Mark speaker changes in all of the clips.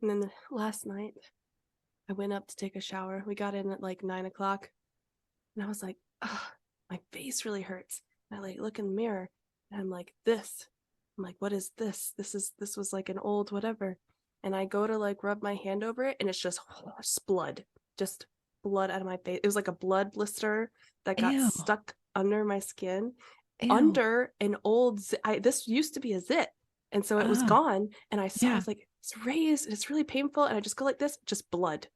Speaker 1: And then last night, I went up to take a shower. We got in at like 9 o'clock, and I was like, "Ugh, my face really hurts." And I like look in the mirror, and I'm like, "This." I'm like, "What is this? This was like an old whatever." And I go to like rub my hand over it, and it's just blood, just blood out of my face. It was like a blood blister that got
Speaker 2: Ew.
Speaker 1: stuck under my skin,
Speaker 2: Ew.
Speaker 1: under an old. This used to be a zit, and so it was
Speaker 2: Oh,
Speaker 1: gone. And I saw, I
Speaker 2: yeah.
Speaker 1: was like, it's raised, and it's really painful. And I just go like this, just blood.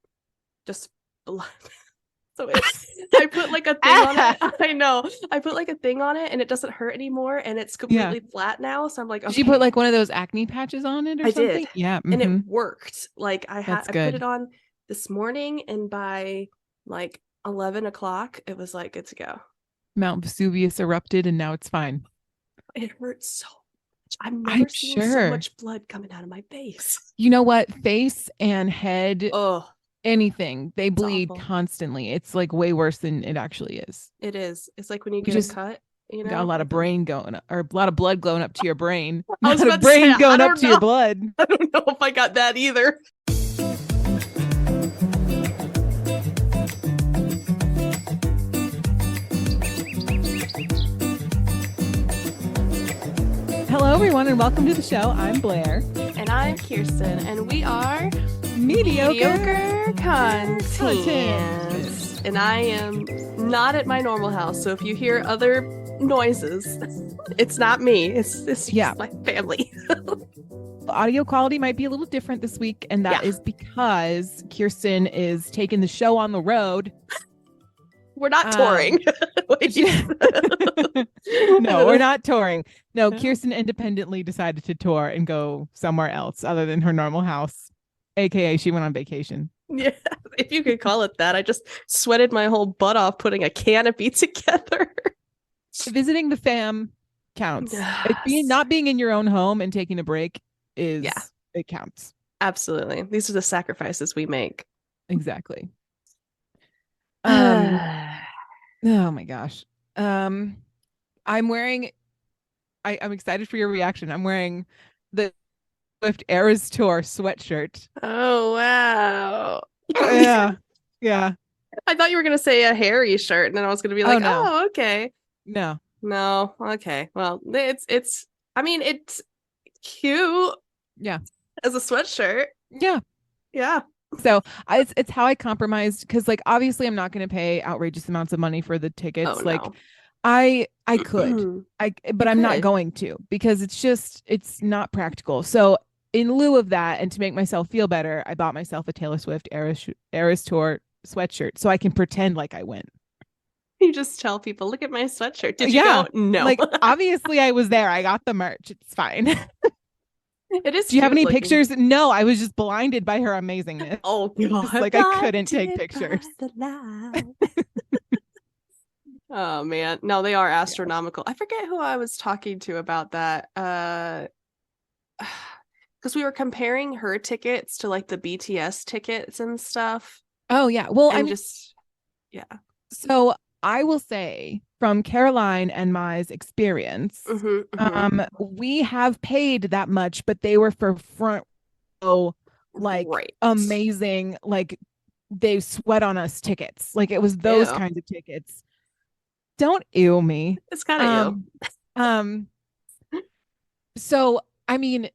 Speaker 1: So I put like a thing on it. I know. I put like a thing on it and it doesn't hurt anymore and it's
Speaker 2: Yeah.
Speaker 1: completely flat now. So I'm like,
Speaker 2: Did you put
Speaker 1: okay,
Speaker 2: like one of those acne patches on it or
Speaker 1: I did.
Speaker 2: something? Yeah.
Speaker 1: And it
Speaker 2: Mm-hmm.
Speaker 1: worked. Like
Speaker 2: That's
Speaker 1: I put it
Speaker 2: good.
Speaker 1: on this morning and by like 11 o'clock, it was like good to go.
Speaker 2: Mount Vesuvius erupted and now it's fine.
Speaker 1: It hurts so much. I've
Speaker 2: I'm
Speaker 1: never seen so
Speaker 2: sure.
Speaker 1: much blood coming out of my face.
Speaker 2: You know what? Face and head,
Speaker 1: Oh,
Speaker 2: anything, they
Speaker 1: it's
Speaker 2: bleed
Speaker 1: awful.
Speaker 2: constantly. It's like way worse than it actually is.
Speaker 1: It is. It's like when you
Speaker 2: You
Speaker 1: get a
Speaker 2: just
Speaker 1: cut,
Speaker 2: got a lot of
Speaker 1: like a
Speaker 2: brain going up, or a lot of blood going up to your brain,
Speaker 1: I was
Speaker 2: not a
Speaker 1: about to say,
Speaker 2: brain
Speaker 1: I
Speaker 2: going up
Speaker 1: don't
Speaker 2: to your
Speaker 1: know.
Speaker 2: blood.
Speaker 1: I don't know if I got that either.
Speaker 2: Hello, everyone, and welcome to the show. I'm Blair.
Speaker 1: And I'm Kirsten, and we are
Speaker 2: Mediocre
Speaker 1: content.
Speaker 2: Content.
Speaker 1: And I am not at my normal house, so if you hear other noises, it's not me. It's just my family.
Speaker 2: The audio quality might be a little different this week, and that is because Kirsten is taking the show on the road.
Speaker 1: We're not touring.
Speaker 2: No, we're not touring. No, Kirsten independently decided to tour and go somewhere else other than her normal house, aka she went on vacation.
Speaker 1: Yeah, if you could call it that. I just sweated my whole butt off putting a canopy together.
Speaker 2: Visiting the fam counts.
Speaker 1: Yes.
Speaker 2: Not being in your own home and taking a break it counts.
Speaker 1: Absolutely. These are the sacrifices we make.
Speaker 2: Exactly. Oh my gosh. I'm wearing I'm excited for your reaction. I'm wearing the Swift Eras Tour sweatshirt.
Speaker 1: Oh wow.
Speaker 2: Yeah.
Speaker 1: I thought you were gonna say a hairy shirt, and then I was gonna be like,
Speaker 2: no.
Speaker 1: oh, okay.
Speaker 2: No.
Speaker 1: Okay. Well, it's I mean, it's cute.
Speaker 2: Yeah.
Speaker 1: As a sweatshirt.
Speaker 2: Yeah.
Speaker 1: Yeah.
Speaker 2: So it's how I compromised, because like obviously I'm not going to pay outrageous amounts of money for the tickets.
Speaker 1: Oh,
Speaker 2: like
Speaker 1: no.
Speaker 2: I could, but I'm not going to, because it's not practical. So in lieu of that, and to make myself feel better, I bought myself a Taylor Swift Eras Tour sweatshirt so I can pretend like I went.
Speaker 1: You just tell people, look at my sweatshirt. Did you go? No.
Speaker 2: Like obviously I was there. I got the merch. It's fine.
Speaker 1: It is.
Speaker 2: Do you have any pictures? No, I was just blinded by her amazingness.
Speaker 1: Oh God.
Speaker 2: Like I couldn't take pictures.
Speaker 1: Oh man. No, they are astronomical. I forget who I was talking to about that. Because we were comparing her tickets to like the BTS tickets and stuff.
Speaker 2: Oh yeah. Well,
Speaker 1: I'm just
Speaker 2: So I will say, from Caroline and Mai's experience, we have paid that much, but they were for front row, like amazing, like they sweat on us tickets. Like it was those kinds of tickets. Don't ew me.
Speaker 1: It's kind of
Speaker 2: So I mean,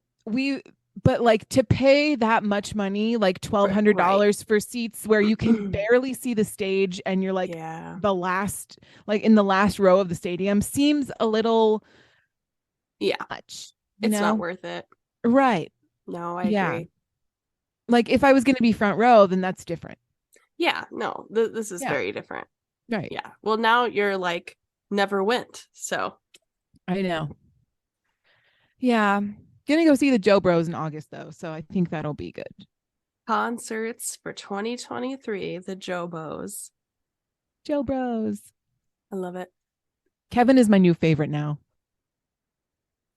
Speaker 2: but like to pay that much money, like $1,200 for seats where you can barely see the stage and you're like the last, like in the last row of the stadium, seems a little much.
Speaker 1: It's not worth it.
Speaker 2: Right.
Speaker 1: No, I agree.
Speaker 2: Like if I was going to be front row, then that's different.
Speaker 1: Yeah, no, this is very different.
Speaker 2: Right.
Speaker 1: Yeah. Well, now you're like never went. So
Speaker 2: I know. Yeah. Gonna go see the Joe Bros in August though, so I think that'll be good.
Speaker 1: Concerts for 2023, the Joe Bros.
Speaker 2: Joe Bros.
Speaker 1: I love it.
Speaker 2: Kevin is my new favorite now.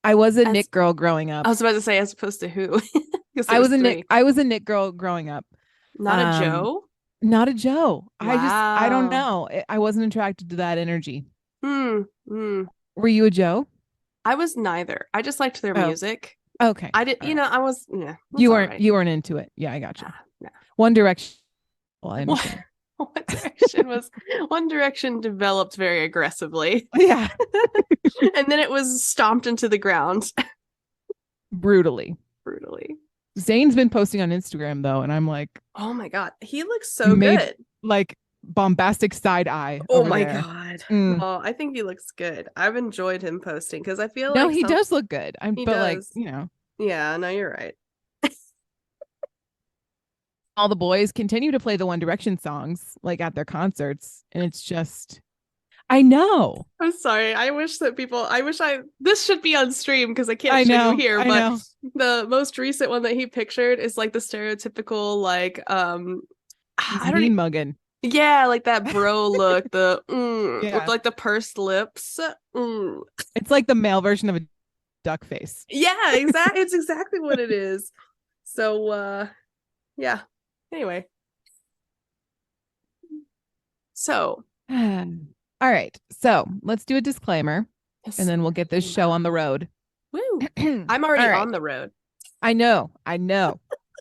Speaker 2: I was a Nick girl growing up.
Speaker 1: I was about to say, as opposed to who?
Speaker 2: I was a Nick girl growing up.
Speaker 1: Not a Joe?
Speaker 2: Not a Joe.
Speaker 1: Wow.
Speaker 2: I don't know. I wasn't attracted to that energy.
Speaker 1: Were
Speaker 2: you a Joe?
Speaker 1: I was neither. I just liked their music.
Speaker 2: Okay.
Speaker 1: I did,
Speaker 2: All right.
Speaker 1: I was, yeah,
Speaker 2: You
Speaker 1: that's all
Speaker 2: weren't
Speaker 1: right.
Speaker 2: you weren't into it. Yeah, I gotcha.
Speaker 1: Nah,
Speaker 2: One Direction. Well, I
Speaker 1: nah.
Speaker 2: understand.
Speaker 1: One Direction developed very aggressively.
Speaker 2: Yeah,
Speaker 1: And then it was stomped into the ground
Speaker 2: brutally.
Speaker 1: brutally.
Speaker 2: Zayn's been posting on Instagram though, and I'm like,
Speaker 1: Oh my God. He looks so
Speaker 2: made
Speaker 1: good.
Speaker 2: like bombastic side eye
Speaker 1: Oh
Speaker 2: over
Speaker 1: my
Speaker 2: there.
Speaker 1: God.
Speaker 2: Mm.
Speaker 1: Oh, I think he looks good. I've enjoyed him posting because I feel
Speaker 2: No,
Speaker 1: like
Speaker 2: he does look good.
Speaker 1: he
Speaker 2: But like,
Speaker 1: does. Yeah, no, you're right.
Speaker 2: all the boys continue to play the One Direction songs like at their concerts, and it's just, I know,
Speaker 1: I'm sorry. This should be on stream because I can't show you here,
Speaker 2: I
Speaker 1: but
Speaker 2: know.
Speaker 1: the most recent one that he pictured is like the stereotypical, like,
Speaker 2: He's
Speaker 1: I don't,
Speaker 2: mean mugging.
Speaker 1: yeah, like that bro look, with
Speaker 2: Yeah,
Speaker 1: like the pursed lips.
Speaker 2: it's like the male version of a duck face.
Speaker 1: Yeah, exactly. It's exactly what it is. So, yeah. Anyway, so
Speaker 2: All right, so let's do a disclaimer, and then we'll get this show on the road.
Speaker 1: Woo.
Speaker 2: All
Speaker 1: I'm already
Speaker 2: right.
Speaker 1: on the road.
Speaker 2: I know.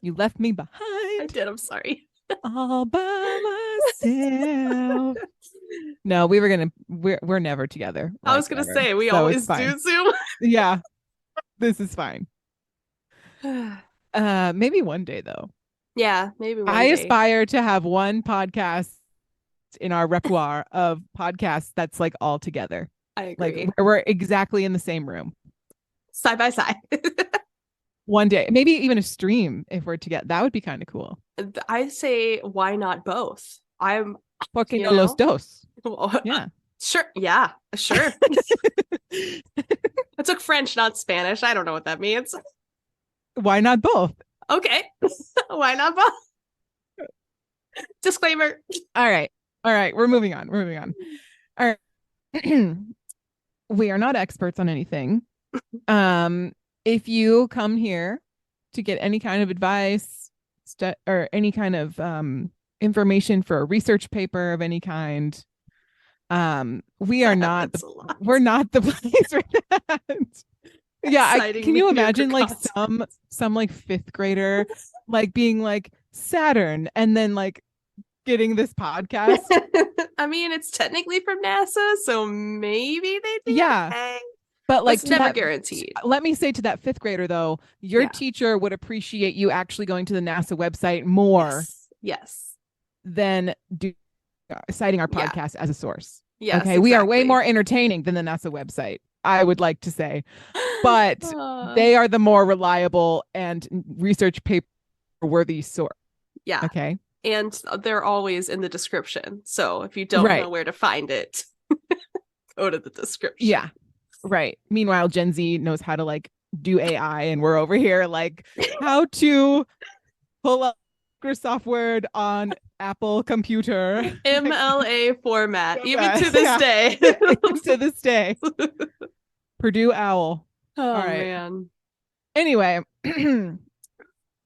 Speaker 2: You left me behind.
Speaker 1: I did. I'm sorry.
Speaker 2: All by myself. No, we're never together.
Speaker 1: I was gonna
Speaker 2: ever.
Speaker 1: say we
Speaker 2: So it's
Speaker 1: always
Speaker 2: fine.
Speaker 1: do Zoom.
Speaker 2: Yeah, this is fine. Maybe one day though.
Speaker 1: Yeah, maybe
Speaker 2: I
Speaker 1: one day.
Speaker 2: aspire to have one podcast in our repertoire of podcasts that's like all together.
Speaker 1: I agree.
Speaker 2: Like we're exactly in the same room.
Speaker 1: Side by side.
Speaker 2: One day, maybe even a stream if we're together. That would be kind of cool.
Speaker 1: I say, why not both? I'm,
Speaker 2: Porque
Speaker 1: you
Speaker 2: no los
Speaker 1: know,
Speaker 2: dos. Yeah.
Speaker 1: sure. Yeah, sure. I took French, not Spanish. I don't know what that means.
Speaker 2: Why not both?
Speaker 1: Okay. Why not both? Disclaimer.
Speaker 2: All right. We're moving on. All right. We are not experts on anything. If you come here to get any kind of advice or any kind of information for a research paper of any kind, we are not we're not the place for that. Yeah, can you imagine like some like fifth grader like being like Saturn and then like getting this podcast?
Speaker 1: I mean, it's technically from NASA, so maybe they'd be okay.
Speaker 2: But like,
Speaker 1: it's never guaranteed.
Speaker 2: Let me say to that fifth grader though, your teacher would appreciate you actually going to the NASA website more.
Speaker 1: Yes.
Speaker 2: Than citing our podcast as a source.
Speaker 1: Yes.
Speaker 2: Okay. We are way more entertaining than the NASA website, I would like to say. But they are the more reliable and research paper worthy source.
Speaker 1: Yeah.
Speaker 2: Okay.
Speaker 1: And they're always in the description. So if you don't know where to find it, go to the description.
Speaker 2: Yeah. Right. Meanwhile, Gen Z knows how to like do AI, and we're over here like how to pull up Microsoft Word on Apple computer.
Speaker 1: MLA format, even to this day.
Speaker 2: To this day. Purdue Owl.
Speaker 1: Oh, all right. Man.
Speaker 2: Anyway,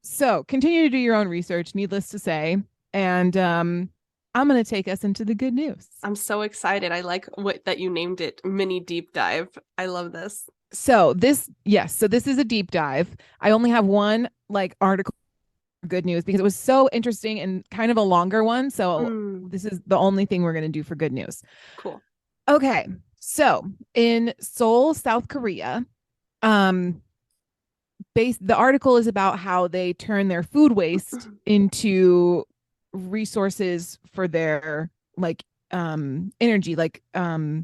Speaker 2: so continue to do your own research, needless to say. And I'm going to take us into the good news.
Speaker 1: I'm so excited. I like that you named it mini deep dive. I love this.
Speaker 2: So this is a deep dive. I only have one like article good news because it was so interesting and kind of a longer one. So this is the only thing we're going to do for good news.
Speaker 1: Cool.
Speaker 2: Okay. So in Seoul, South Korea, the article is about how they turn their food waste into resources for their like energy. Like so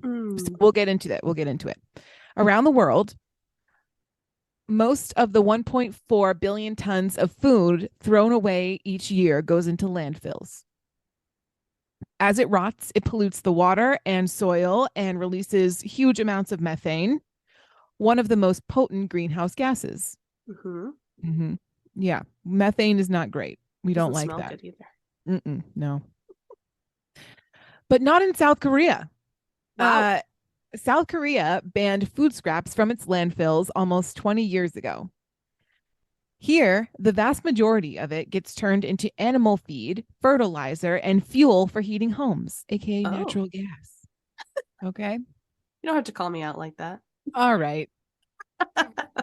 Speaker 2: we'll get into it. Around the world, most of the 1.4 billion tons of food thrown away each year goes into landfills. As it rots, it pollutes the water and soil and releases huge amounts of methane, one of the most potent greenhouse gases. Yeah, methane is not great. We don't like that either. No. But not in South Korea. Wow. South Korea banned food scraps from its landfills almost 20 years ago. Here, the vast majority of it gets turned into animal feed, fertilizer, and fuel for heating homes, aka natural gas. Okay?
Speaker 1: You don't have to call me out like that.
Speaker 2: All right.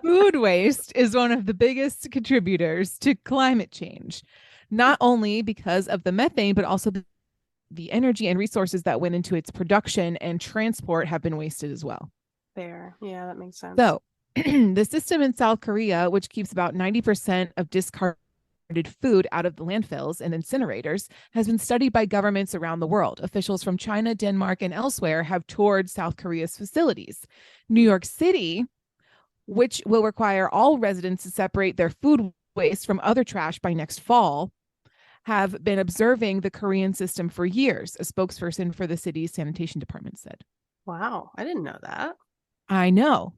Speaker 2: Food waste is one of the biggest contributors to climate change, not only because of the methane, but also the energy and resources that went into its production and transport have been wasted as well.
Speaker 1: Fair. Yeah, that makes sense.
Speaker 2: So, the system in South Korea, which keeps about 90% of discarded food out of the landfills and incinerators, has been studied by governments around the world. Officials from China, Denmark, and elsewhere have toured South Korea's facilities. New York City, which will require all residents to separate their food waste from other trash by next fall, have been observing the Korean system for years, a spokesperson for the city's sanitation department said.
Speaker 1: Wow, I didn't know that.
Speaker 2: I know.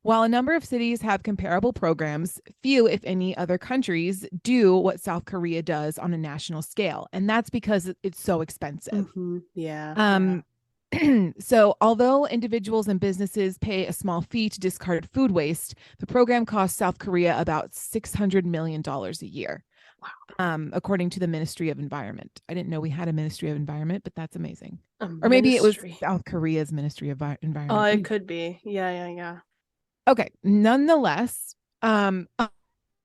Speaker 2: While a number of cities have comparable programs, few, if any, other countries do what South Korea does on a national scale. And that's because it's so expensive.
Speaker 1: Yeah.
Speaker 2: So, although individuals and businesses pay a small fee to discard food waste, the program costs South Korea about $600 million a year, according to the Ministry of Environment. I didn't know we had a Ministry of Environment, but that's amazing. Or maybe it was South Korea's Ministry of Environment.
Speaker 1: Oh, it could be. Yeah.
Speaker 2: Okay. Nonetheless,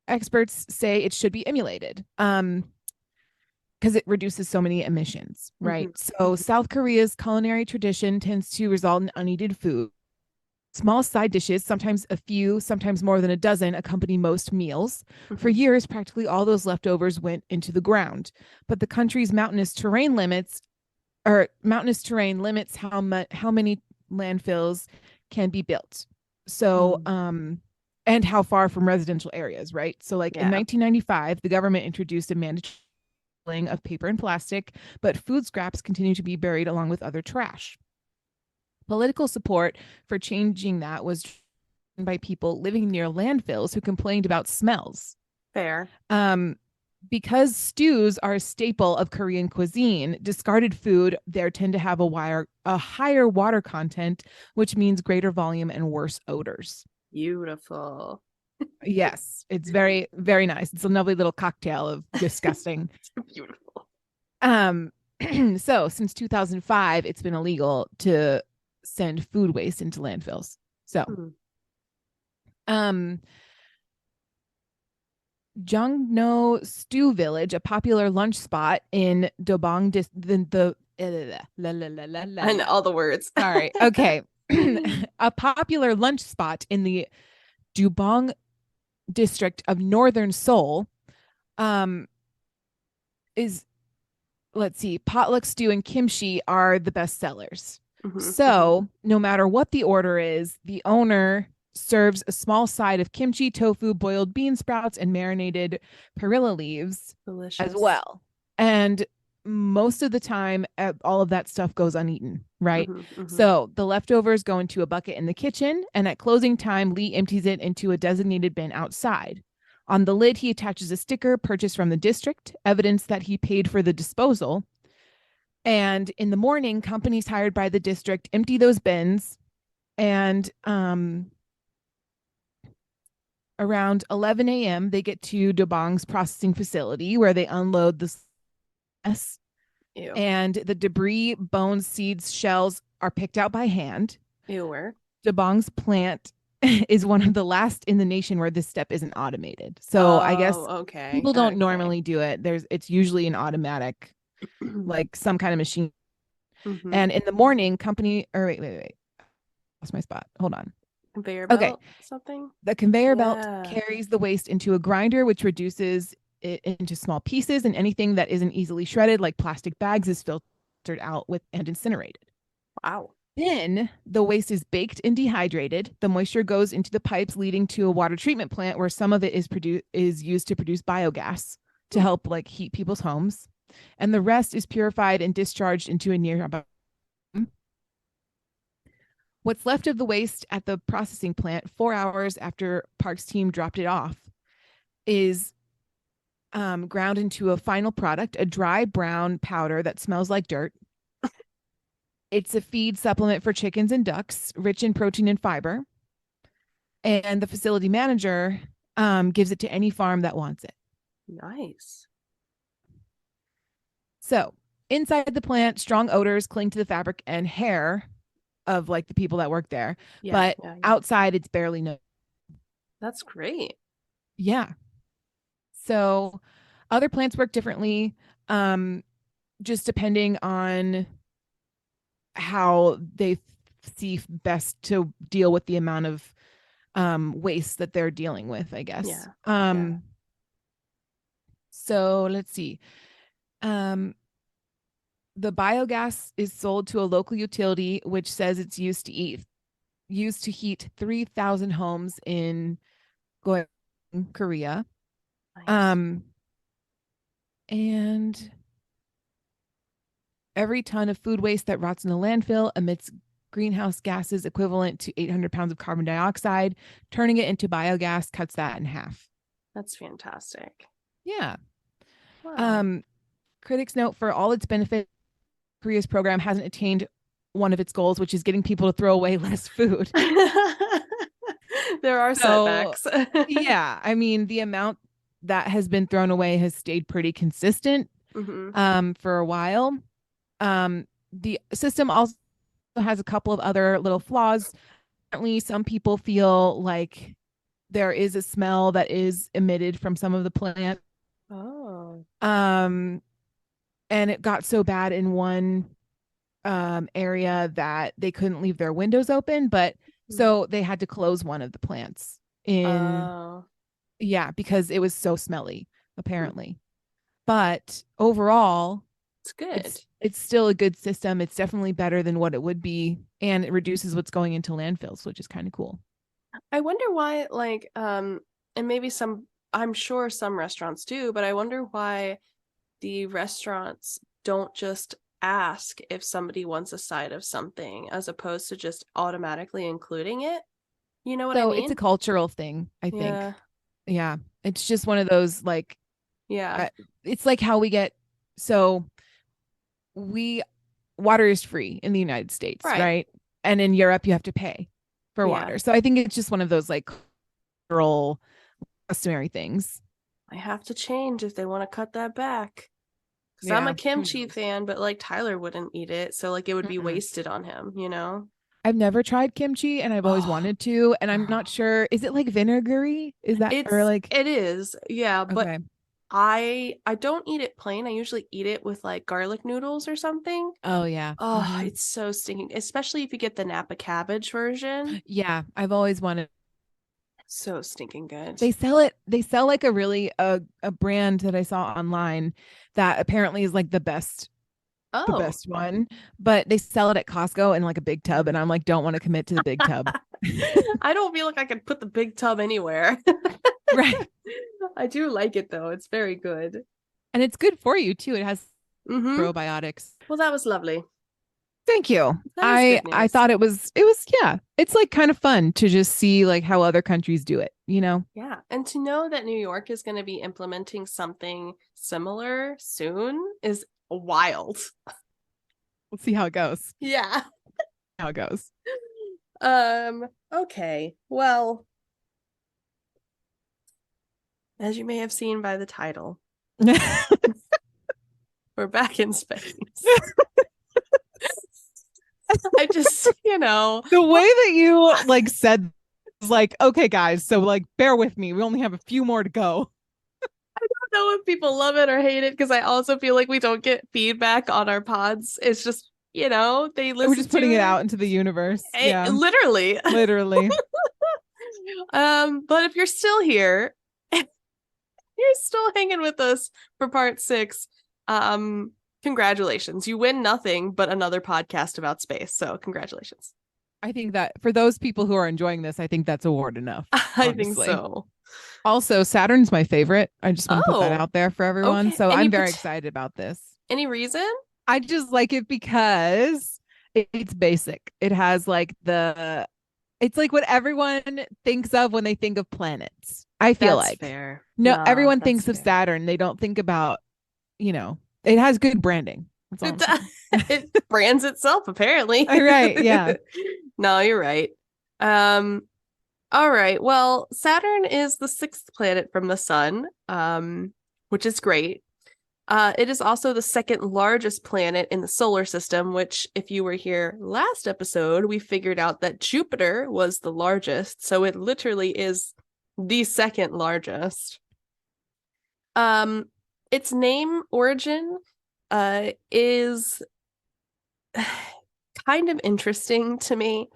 Speaker 2: experts say it should be emulated because it reduces so many emissions, right? So South Korea's culinary tradition tends to result in uneaten food. Small side dishes, sometimes a few, sometimes more than a dozen, accompany most meals. For years, practically all those leftovers went into the ground. But the country's mountainous terrain limits how many landfills can be built. So, and how far from residential areas, right? So, like in 1995, the government introduced a mandatory of paper and plastic, but food scraps continue to be buried along with other trash. Political support for changing that was by people living near landfills who complained about smells.
Speaker 1: Fair.
Speaker 2: Because stews are a staple of Korean cuisine, discarded food there tend to have a higher water content, which means greater volume and worse odors.
Speaker 1: Beautiful.
Speaker 2: Yes, it's very, very nice. It's a lovely little cocktail of disgusting.
Speaker 1: Beautiful.
Speaker 2: So since 2005, it's been illegal to send food waste into landfills. So, Jongno Stew Village, a popular lunch spot in Dobong,
Speaker 1: and all the words.
Speaker 2: Sorry. Okay. A popular lunch spot in the Dubong district of northern Seoul is, let's see, potluck stew and kimchi are the best sellers. So no matter what the order is, the owner serves a small side of kimchi, tofu, boiled bean sprouts, and marinated perilla leaves.
Speaker 1: Delicious.
Speaker 2: As well. And most of the time, all of that stuff goes uneaten, right? So the leftovers go into a bucket in the kitchen, and at closing time, Lee empties it into a designated bin outside. On the lid, he attaches a sticker purchased from the district, evidence that he paid for the disposal. And in the morning, companies hired by the district empty those bins, and around 11 a.m., they get to Dobong's processing facility where they unload the mess.
Speaker 1: Ew.
Speaker 2: And the debris, bones, seeds, shells are picked out by hand.
Speaker 1: Where?
Speaker 2: Dobong's plant is one of the last in the nation where this step isn't automated. So I guess people don't normally do it. It's usually an automatic, like some kind of machine. And in the morning, wait. Lost my spot. Hold on.
Speaker 1: Conveyor belt something?
Speaker 2: The conveyor belt carries the waste into a grinder, which reduces it into small pieces, and anything that isn't easily shredded, like plastic bags, is filtered out and incinerated.
Speaker 1: Wow.
Speaker 2: Then the waste is baked and dehydrated. The moisture goes into the pipes leading to a water treatment plant where some of it is used to produce biogas to help like heat people's homes. And the rest is purified and discharged into a nearby. What's left of the waste at the processing plant 4 hours after Park's team dropped it off is ground into a final product, a dry brown powder that smells like dirt. It's a feed supplement for chickens and ducks, rich in protein and fiber. And the facility manager gives it to any farm that wants it.
Speaker 1: Nice.
Speaker 2: So inside the plant, strong odors cling to the fabric and hair of like the people that work there.
Speaker 1: Yeah,
Speaker 2: But
Speaker 1: yeah, yeah.
Speaker 2: outside, it's barely no.
Speaker 1: That's great.
Speaker 2: Yeah. So other plants work differently, um, just depending on how they see best to deal with the amount of waste that they're dealing with, I guess.
Speaker 1: Yeah, yeah.
Speaker 2: So let's see. Um, the biogas is sold to a local utility, which says it's used to heat 3,000 homes in Korea.
Speaker 1: Nice.
Speaker 2: Um, and every ton of food waste that rots in a landfill emits greenhouse gases equivalent to 800 pounds of carbon dioxide. Turning it into biogas cuts that in half.
Speaker 1: That's fantastic.
Speaker 2: Yeah.
Speaker 1: Wow.
Speaker 2: Um, critics note for all its benefits, Korea's program hasn't attained one of its goals, which is getting people to throw away less food.
Speaker 1: There are
Speaker 2: So,
Speaker 1: setbacks.
Speaker 2: yeah, I mean, the amount that has been thrown away has stayed pretty consistent
Speaker 1: Hmm.
Speaker 2: for a while. The system also has a couple of other little flaws. Apparently, some people feel like there is a smell that is emitted from some of the plant.
Speaker 1: Oh.
Speaker 2: Um, and it got so bad in one area that they couldn't leave their windows open, but
Speaker 1: Mhm.
Speaker 2: so they had to close one of the plants in,
Speaker 1: Oh.
Speaker 2: yeah, because it was so smelly, apparently. But overall,
Speaker 1: It's good.
Speaker 2: it's still a good system. It's definitely better than what it would be, and it reduces what's going into landfills, which is kind of cool.
Speaker 1: I wonder why, like, and maybe some, I'm sure some restaurants do, but I wonder why the restaurants don't just ask if somebody wants a side of something as opposed to just automatically including it. You know what I
Speaker 2: So it's a
Speaker 1: mean?
Speaker 2: cultural thing, I think.
Speaker 1: Yeah.
Speaker 2: Yeah, it's just one of those like
Speaker 1: Yeah.
Speaker 2: uh, it's like how we get so we water is free in the United States,
Speaker 1: Right.
Speaker 2: right? And in Europe you have to pay for
Speaker 1: Yeah.
Speaker 2: water. So I think it's just one of those like cultural customary things.
Speaker 1: I have to change if they want to cut that back. Because I'm a
Speaker 2: Yeah, who
Speaker 1: kimchi
Speaker 2: knows?
Speaker 1: fan, but like Tyler wouldn't eat it. So like it would be
Speaker 2: Mm-mm.
Speaker 1: wasted on him, you know?
Speaker 2: I've never tried kimchi and I've always
Speaker 1: Oh,
Speaker 2: wanted to, and I'm not sure. Is it like vinegary? Is that or like
Speaker 1: it is. Yeah, but
Speaker 2: okay?
Speaker 1: I don't eat it plain. I usually eat it with like garlic noodles or something.
Speaker 2: Oh yeah.
Speaker 1: Oh,
Speaker 2: Hmm.
Speaker 1: it's so stinking, especially if you get the Napa cabbage version.
Speaker 2: Yeah, I've always wanted.
Speaker 1: So stinking good.
Speaker 2: They sell like a really a brand that I saw online that apparently is like the
Speaker 1: Oh.
Speaker 2: best one, but they sell it at Costco in like a big tub, and I'm like, don't want to commit to the big tub.
Speaker 1: I don't feel like I could put the big tub anywhere.
Speaker 2: Right.
Speaker 1: I do like it though. It's very good.
Speaker 2: And it's good for you too. It has
Speaker 1: Mm-hmm.
Speaker 2: probiotics.
Speaker 1: Well, that was lovely.
Speaker 2: Thank you.
Speaker 1: That is good
Speaker 2: I
Speaker 1: news.
Speaker 2: thought it was yeah. It's like kind of fun to just see like how other countries do it, you know?
Speaker 1: Yeah. And to know that New York is going to be implementing something similar soon is wild.
Speaker 2: We'll see how it goes.
Speaker 1: Yeah.
Speaker 2: How it goes.
Speaker 1: Okay. Well, as you may have seen by the title, we're back in space. I just,
Speaker 2: The way that you like said was like, okay, guys, so like bear with me. We only have a few more to go.
Speaker 1: I don't know if people love it or hate it because I also feel like we don't get feedback on our pods. It's just, they
Speaker 2: We're
Speaker 1: listen
Speaker 2: just
Speaker 1: to
Speaker 2: putting it
Speaker 1: it.
Speaker 2: out into the universe. Yeah,
Speaker 1: Literally.
Speaker 2: literally.
Speaker 1: But if you're still here, you're still hanging with us for part 6. Um, Congratulations. You win nothing but another podcast about space. So congratulations.
Speaker 2: I think that for those people who are enjoying this, I think that's award enough,
Speaker 1: I think
Speaker 2: honestly.
Speaker 1: so.
Speaker 2: Also, Saturn's my favorite. I just want to put that
Speaker 1: Oh,
Speaker 2: out there for everyone.
Speaker 1: okay.
Speaker 2: So I'm very excited about this.
Speaker 1: Any reason?
Speaker 2: I just like it because it's basic. It has like it's like what everyone thinks of when they think of planets. I feel
Speaker 1: That's
Speaker 2: like
Speaker 1: fair.
Speaker 2: no,
Speaker 1: No,
Speaker 2: everyone
Speaker 1: that's
Speaker 2: thinks of
Speaker 1: fair.
Speaker 2: Saturn. They don't think about, it has good branding. That's all I'm saying.
Speaker 1: It brands itself, apparently.
Speaker 2: All right. Yeah.
Speaker 1: No, you're right. All right. Well, Saturn is the 6th planet from the sun, which is great. It is also the second largest planet in the solar system, which, if you were here last episode, we figured out that Jupiter was the largest. So it literally is the second largest. Its name origin is kind of interesting to me.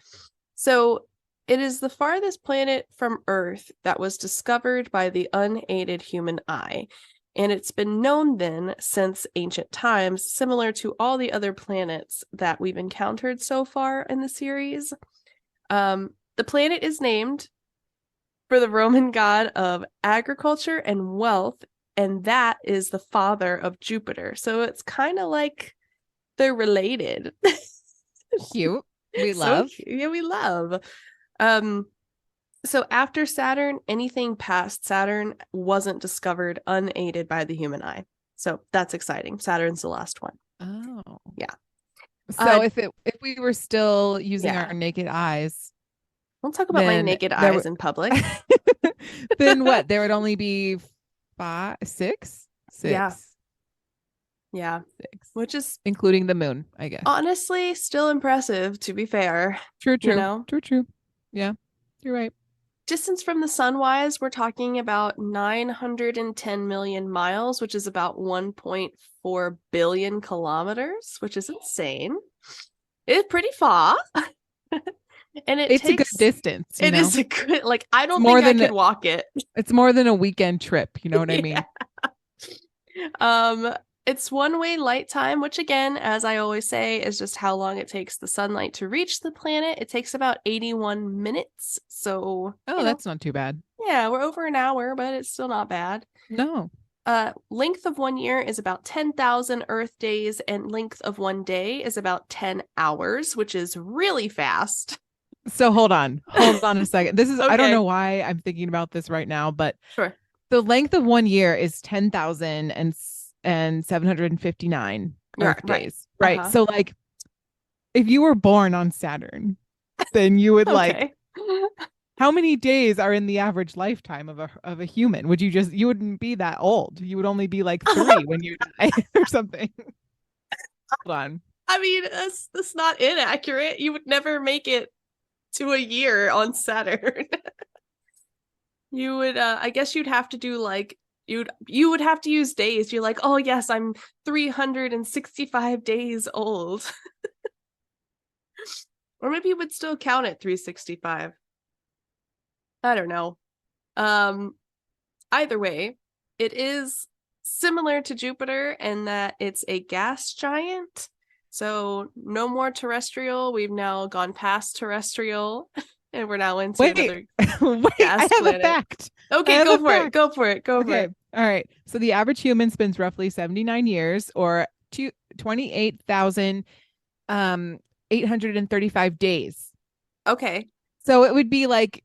Speaker 1: So it is the farthest planet from Earth that was discovered by the unaided human eye. And it's been known then since ancient times, similar to all the other planets that we've encountered so far in the series. The planet is named for the Roman god of agriculture and wealth, and that is the father of Jupiter. So it's kind of like they're related.
Speaker 2: Cute. We love.
Speaker 1: Yeah, we love. So after Saturn, anything past Saturn wasn't discovered unaided by the human eye. So that's exciting. Saturn's the last one.
Speaker 2: Oh.
Speaker 1: Yeah.
Speaker 2: So if we were still using
Speaker 1: yeah.
Speaker 2: our naked eyes,
Speaker 1: don't talk about my naked eyes in public.
Speaker 2: Then what? There would only be six.
Speaker 1: Yeah. Yeah.
Speaker 2: 6.
Speaker 1: Which is
Speaker 2: including the moon, I guess.
Speaker 1: Honestly, still impressive, to be fair.
Speaker 2: True.
Speaker 1: You know?
Speaker 2: True. Yeah, you're right.
Speaker 1: Distance from the sun wise, we're talking about 910 million miles, which is about 1.4 billion kilometers, which is insane. It's pretty far. And it's
Speaker 2: a good distance.
Speaker 1: It is a good, like, I don't think I could walk it.
Speaker 2: It's more than a weekend trip. You know what I mean?
Speaker 1: It's one-way light time, which again, as I always say, is just how long it takes the sunlight to reach the planet. It takes about 81 minutes. So,
Speaker 2: that's not too bad.
Speaker 1: Yeah, we're over an hour, but it's still not bad.
Speaker 2: No.
Speaker 1: Length of 1 year is about 10,000 Earth days, and length of 1 day is about 10 hours, which is really fast.
Speaker 2: So hold on a second. This is okay. I don't know why I'm thinking about this right now, but
Speaker 1: sure.
Speaker 2: The length of 1 year is 10,759 Earth days, right? So like, if you were born on Saturn, then you would like. How many days are in the average lifetime of a human? You wouldn't be that old. You would only be like 3 when you die or something. Hold on.
Speaker 1: I mean, that's not inaccurate. You would never make it to a year on Saturn. You would I guess you'd have to do like you would have to use days. You're like, oh yes, I'm 365 days old. Or maybe you would still count it 365. I don't know. Either way, it is similar to Jupiter in that it's a gas giant. So no more terrestrial. We've now gone past terrestrial. And we're now into another gas
Speaker 2: I have
Speaker 1: planet.
Speaker 2: A fact.
Speaker 1: Okay, go for it. Go for it. All
Speaker 2: right. So the average human spends roughly 79 years or 28,835 days.
Speaker 1: Okay.
Speaker 2: So it would be like,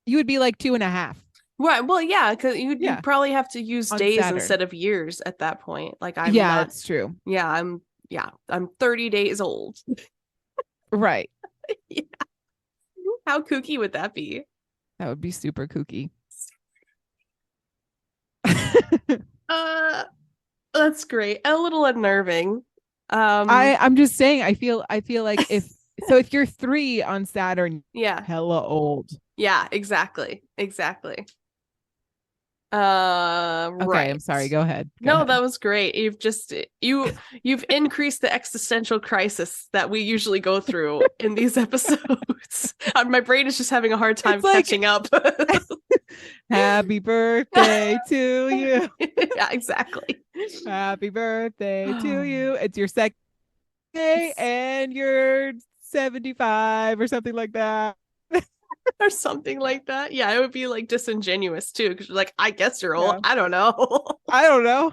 Speaker 2: you would be like 2.5.
Speaker 1: Right. Well, yeah, because you'd probably have to use days Saturn instead of years at that point. Like I'm not.
Speaker 2: That's true.
Speaker 1: Yeah, I'm 30 days old.
Speaker 2: Right.
Speaker 1: Yeah. How kooky would that be?
Speaker 2: That would be super kooky.
Speaker 1: That's great. A little unnerving.
Speaker 2: I'm just saying, I feel like if you're 3 on Saturn, hella old.
Speaker 1: Yeah, exactly.
Speaker 2: Okay,
Speaker 1: right.
Speaker 2: I'm sorry. Go ahead.
Speaker 1: Go ahead. That was great. You've increased the existential crisis that we usually go through in these episodes. My brain is just having a hard time catching up.
Speaker 2: Happy birthday to you.
Speaker 1: Yeah, exactly.
Speaker 2: Happy birthday to you. It's your second day and you're 75 or something like that.
Speaker 1: Or something like that. Yeah, it would be like disingenuous too, because you're like, I guess you're old. Yeah. I don't know.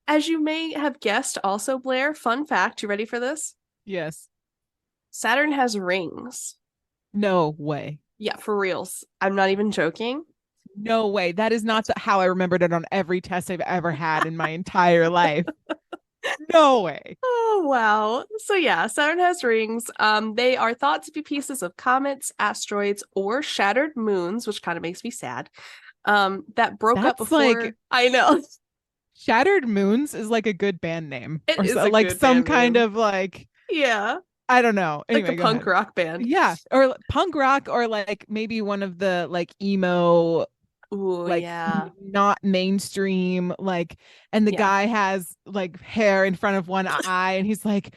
Speaker 1: As you may have guessed, also, Blair, fun fact, you ready for this?
Speaker 2: Yes.
Speaker 1: Saturn has rings.
Speaker 2: No way.
Speaker 1: Yeah, for reals. I'm not even joking.
Speaker 2: No way. That is not how I remembered it on every test I've ever had in my entire life. No way.
Speaker 1: Oh, wow. So yeah, Saturn has rings. They are thought to be pieces of comets, asteroids, or shattered moons, which kind of makes me sad. That broke up
Speaker 2: That's like
Speaker 1: before. I know.
Speaker 2: Shattered Moons is like a good band name,
Speaker 1: It
Speaker 2: or
Speaker 1: is
Speaker 2: so,
Speaker 1: a
Speaker 2: like
Speaker 1: good
Speaker 2: some
Speaker 1: band
Speaker 2: kind
Speaker 1: name.
Speaker 2: of like,
Speaker 1: Yeah,
Speaker 2: I don't know.
Speaker 1: like a
Speaker 2: Anyway, go
Speaker 1: punk
Speaker 2: ahead.
Speaker 1: rock band.
Speaker 2: Yeah, or punk rock, or like maybe one of the like emo,
Speaker 1: Ooh,
Speaker 2: like
Speaker 1: yeah.
Speaker 2: not mainstream, like, and the
Speaker 1: Yeah.
Speaker 2: guy has like hair in front of one eye, and he's like,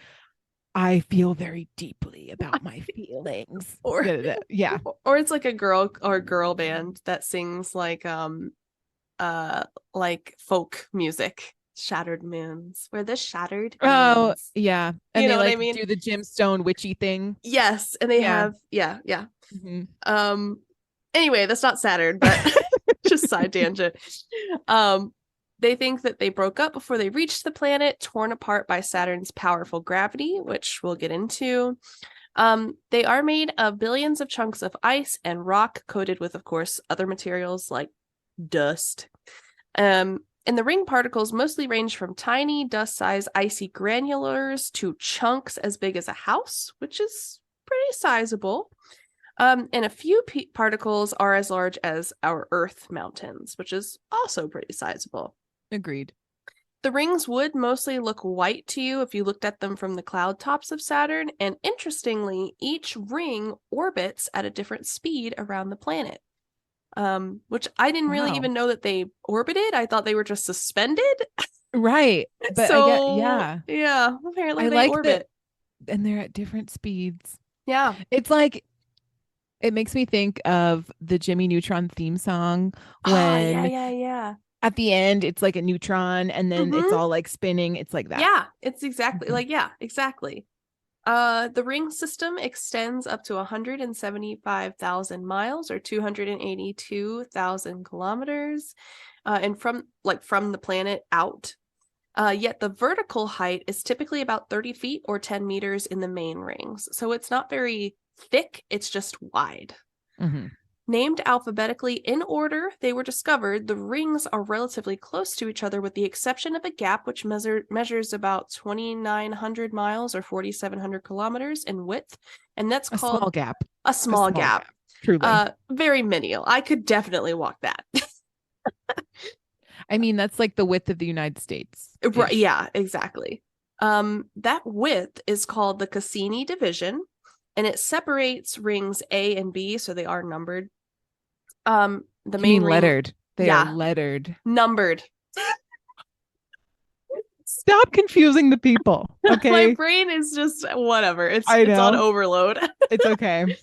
Speaker 2: I feel very deeply about my feelings.
Speaker 1: Or
Speaker 2: Yeah.
Speaker 1: or it's like a girl band that sings uh folk music. Shattered Moons. We're the Shattered
Speaker 2: Oh,
Speaker 1: Moons.
Speaker 2: yeah. And
Speaker 1: You know
Speaker 2: they
Speaker 1: what I
Speaker 2: like
Speaker 1: mean?
Speaker 2: do the gemstone witchy thing.
Speaker 1: Yes, and they
Speaker 2: Yeah.
Speaker 1: have yeah.
Speaker 2: Mhm.
Speaker 1: Um anyway, that's not Saturn, but just side tangent. Um they think that they broke up before they reached the planet, torn apart by Saturn's powerful gravity, which we'll get into. They are made of billions of chunks of ice and rock coated with, of course, other materials like dust. And the ring particles mostly range from tiny dust-sized icy granulars to chunks as big as a house, which is pretty sizable. And a few particles are as large as our Earth mountains, which is also pretty sizable.
Speaker 2: Agreed.
Speaker 1: The rings would mostly look white to you if you looked at them from the cloud tops of Saturn, and interestingly, each ring orbits at a different speed around the planet. Which I didn't really
Speaker 2: Wow.
Speaker 1: even know that they orbited. I thought they were just suspended.
Speaker 2: Right. But I get,
Speaker 1: So
Speaker 2: yeah.
Speaker 1: yeah, apparently
Speaker 2: I
Speaker 1: they
Speaker 2: like that.
Speaker 1: orbit.
Speaker 2: And they're at different speeds.
Speaker 1: Yeah.
Speaker 2: It's like, it makes me think of the Jimmy Neutron theme song
Speaker 1: Ah, yeah,
Speaker 2: when
Speaker 1: yeah.
Speaker 2: at the end it's like a neutron and then it's
Speaker 1: Mm-hmm.
Speaker 2: all like spinning. It's like that.
Speaker 1: Yeah, it's exactly
Speaker 2: Mhm.
Speaker 1: like, yeah, exactly. The ring system extends up to 175,000 miles or 282,000 kilometers, and from the planet out. Yet the vertical height is typically about 30 feet or 10 meters in the main rings. So it's not very thick, it's just wide.
Speaker 2: Mhm.
Speaker 1: Named alphabetically in order they were discovered, the rings are relatively close to each other with the exception of a gap which measures about 2,900 miles or 4,700 kilometers in width. And that's
Speaker 2: A small
Speaker 1: called
Speaker 2: gap.
Speaker 1: a
Speaker 2: A
Speaker 1: small
Speaker 2: small
Speaker 1: gap.
Speaker 2: gap. Truly.
Speaker 1: Very menial. I could definitely walk that.
Speaker 2: I mean, that's like the width of the United States
Speaker 1: Right,
Speaker 2: ish.
Speaker 1: yeah, exactly. That width is called the Cassini division, and it separates rings A and B, so they are numbered. The
Speaker 2: You
Speaker 1: main
Speaker 2: mean
Speaker 1: ring,
Speaker 2: lettered? They are
Speaker 1: yeah,
Speaker 2: lettered.
Speaker 1: numbered.
Speaker 2: Stop confusing the people.
Speaker 1: My
Speaker 2: Okay.
Speaker 1: brain is just whatever. It's
Speaker 2: I
Speaker 1: it's on
Speaker 2: know.
Speaker 1: overload.
Speaker 2: It's okay.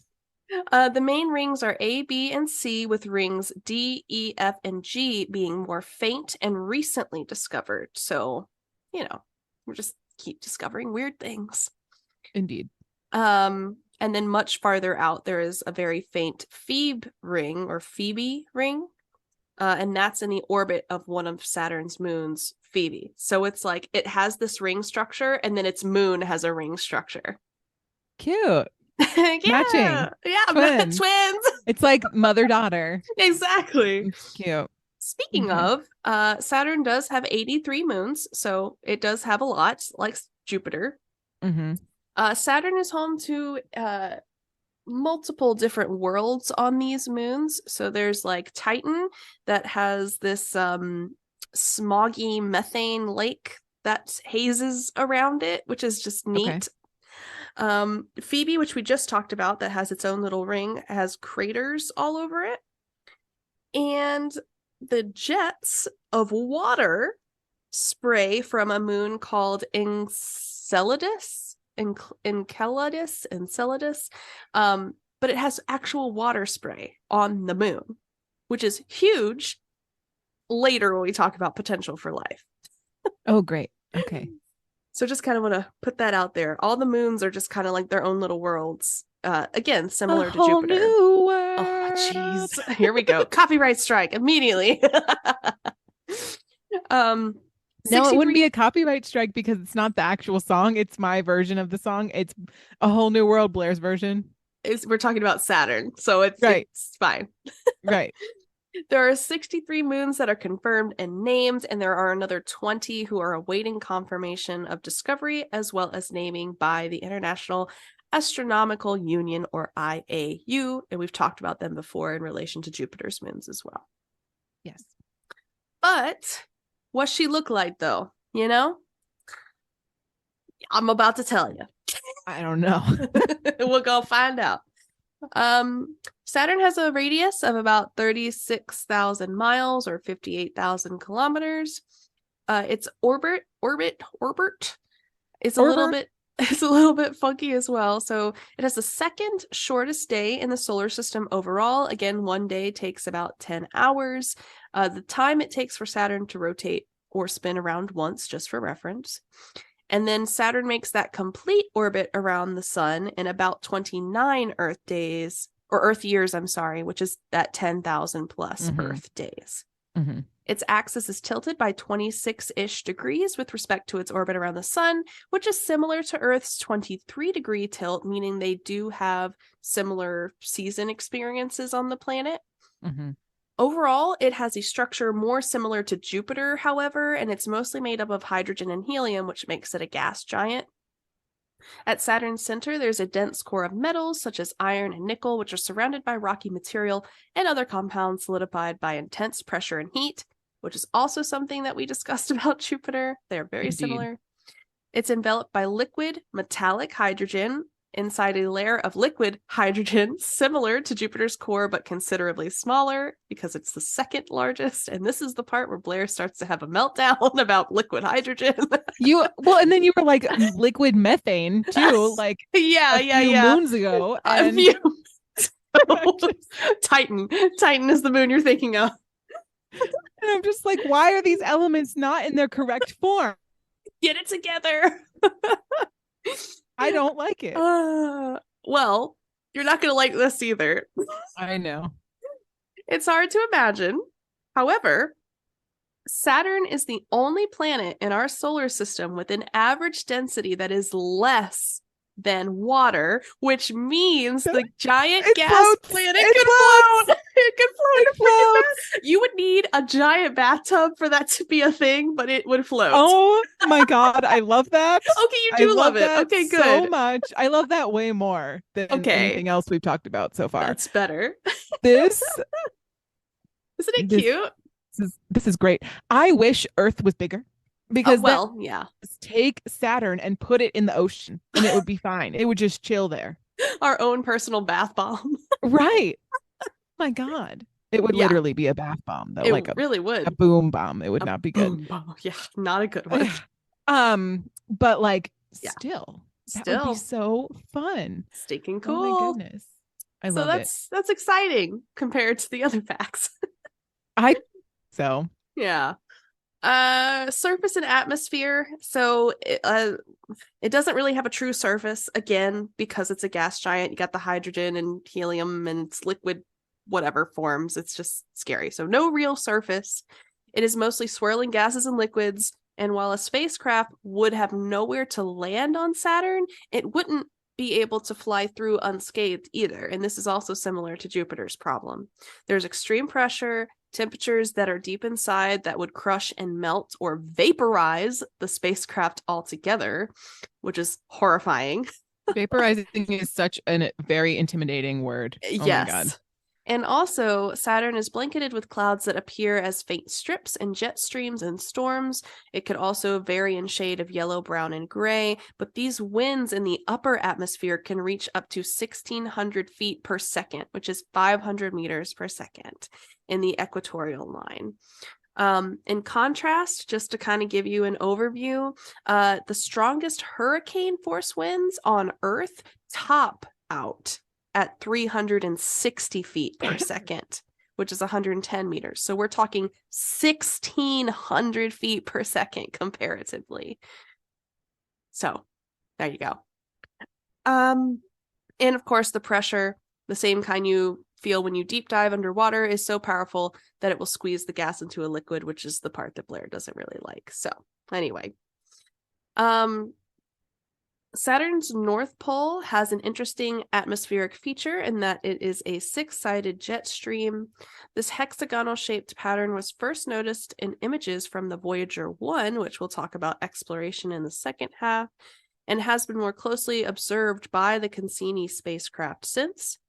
Speaker 1: The main rings are A, B, and C, with rings D, E, F, and G being more faint and recently discovered. So, we're just keep discovering weird things.
Speaker 2: Indeed.
Speaker 1: And then much farther out, there is a very faint Phoebe ring or Phoebe ring, and that's in the orbit of one of Saturn's moons, Phoebe. So it's like it has this ring structure, and then its moon has a ring structure.
Speaker 2: Cute.
Speaker 1: Yeah,
Speaker 2: Matching. Twins.
Speaker 1: twins.
Speaker 2: It's like mother daughter.
Speaker 1: Exactly.
Speaker 2: It's cute.
Speaker 1: Speaking
Speaker 2: Okay.
Speaker 1: of, Saturn does have 83 moons, so it does have a lot, like Jupiter.
Speaker 2: Mm-hmm.
Speaker 1: Saturn is home to multiple different worlds on these moons. So there's like Titan that has this smoggy methane lake that hazes around it, which is just
Speaker 2: Okay.
Speaker 1: neat. Phoebe, which we just talked about, that has its own little ring, has craters all over it. And the jets of water spray from a moon called Enceladus. But it has actual water spray on the moon, which is huge later when we talk about potential for life.
Speaker 2: Oh, great. Okay.
Speaker 1: So just kind of want to put that out there. All the moons are just kind of like their own little worlds. Again,
Speaker 2: A
Speaker 1: similar to
Speaker 2: whole
Speaker 1: Jupiter.
Speaker 2: new
Speaker 1: Oh,
Speaker 2: world.
Speaker 1: jeez. Here we go. Copyright strike immediately. um,
Speaker 2: No, it wouldn't
Speaker 1: 63
Speaker 2: be a copyright strike because it's not the actual song. It's my version of the song. It's a whole new world, Blair's version.
Speaker 1: is we're talking about Saturn, so it's
Speaker 2: Right.
Speaker 1: it's fine.
Speaker 2: Right.
Speaker 1: There are 63 moons that are confirmed and named, and there are another 20 who are awaiting confirmation of discovery, as well as naming by the International Astronomical Union, or IAU. And we've talked about them before in relation to Jupiter's moons as well.
Speaker 2: Yes.
Speaker 1: But what she look like, though, you know? I'm about to tell you.
Speaker 2: I don't know.
Speaker 1: We'll go find out. Saturn has a radius of about 36,000 miles or 58,000 kilometers. Its orbit is a little
Speaker 2: Orbit.
Speaker 1: bit it's a little bit funky as well. So it has the second shortest day in the solar system overall. Again, one day takes about 10 hours. The time it takes for Saturn to rotate or spin around once, just for reference. And then Saturn makes that complete orbit around the sun in about 29 Earth days, or Earth years, I'm sorry, which is that 10,000 plus Earth days. Its axis is tilted by 26-ish degrees with respect to its orbit around the sun, which is similar to Earth's 23-degree tilt, meaning they do have similar season experiences on the planet. Overall, it has a structure more similar to Jupiter, however, and it's mostly made up of hydrogen and helium, which makes it a gas giant. At Saturn's center, there's a dense core of metals such as iron and nickel, which are surrounded by rocky material and other compounds solidified by intense pressure and heat, which is also something that we discussed about Jupiter. They're very similar. It's enveloped by liquid metallic hydrogen inside a layer of liquid hydrogen similar to Jupiter's core, but considerably smaller because it's the second largest. And this is the part where Blair starts to have a meltdown about liquid hydrogen.
Speaker 2: And then you were like liquid methane too, like
Speaker 1: a few
Speaker 2: moons ago. And
Speaker 1: Titan is the moon you're thinking of.
Speaker 2: And I'm just like, why are these elements not in their correct form?
Speaker 1: Get it together.
Speaker 2: I don't like it.
Speaker 1: Well, you're not going to like this either.
Speaker 2: I know.
Speaker 1: It's hard to imagine. However, Saturn is the only planet in our solar system with an average density that is less than water, which means the giant gas planet could float. It could float. You would need a giant bathtub for that to be a thing, but it would float.
Speaker 2: Oh my God. I love that.
Speaker 1: Okay, you do love it. Okay, good.
Speaker 2: So much. I love that way more than anything else we've talked about so far.
Speaker 1: That's better.
Speaker 2: This
Speaker 1: isn't it cute?
Speaker 2: This is great. I wish Earth was bigger. Because take Saturn and put it in the ocean and it would be fine. It would just chill there.
Speaker 1: Our own personal bath bomb.
Speaker 2: Right. Oh my God. It would literally be a bath bomb though.
Speaker 1: It really would.
Speaker 2: A boom bomb. It would not be good.
Speaker 1: Bomb. Yeah, not a good one.
Speaker 2: But like still that would be so fun.
Speaker 1: Stinking cool.
Speaker 2: Oh my goodness. I love it.
Speaker 1: That's exciting compared to the other facts. Yeah. Surface and atmosphere. So it doesn't really have a true surface, again, because it's a gas giant. You got the hydrogen and helium and it's liquid whatever forms. It's just scary. So no real surface. It is mostly swirling gases and liquids. And while a spacecraft would have nowhere to land on Saturn, it wouldn't be able to fly through unscathed either. And this is also similar to Jupiter's problem. There's extreme pressure, temperatures that are deep inside that would crush and melt or vaporize the spacecraft altogether, which is horrifying.
Speaker 2: Vaporizing is such a very intimidating word. Oh my God.
Speaker 1: And also, Saturn is blanketed with clouds that appear as faint strips and jet streams and storms. It could also vary in shade of yellow, brown, and gray, but these winds in the upper atmosphere can reach up to 1,600 feet per second, which is 500 meters per second in the equatorial line. In contrast, just to kind of give you an overview, the strongest hurricane force winds on Earth top out at 360 feet per second, which is 110 meters. So we're talking 1,600 feet per second comparatively. So there you go. And of course, the pressure, the same kind you feel when you deep dive underwater, is so powerful that it will squeeze the gas into a liquid, which is the part that Blair doesn't really like. So anyway, Saturn's North Pole has an interesting atmospheric feature in that it is a 6-sided jet stream. This hexagonal-shaped pattern was first noticed in images from the Voyager 1, which we'll talk about exploration in the second half, and has been more closely observed by the Cassini spacecraft since.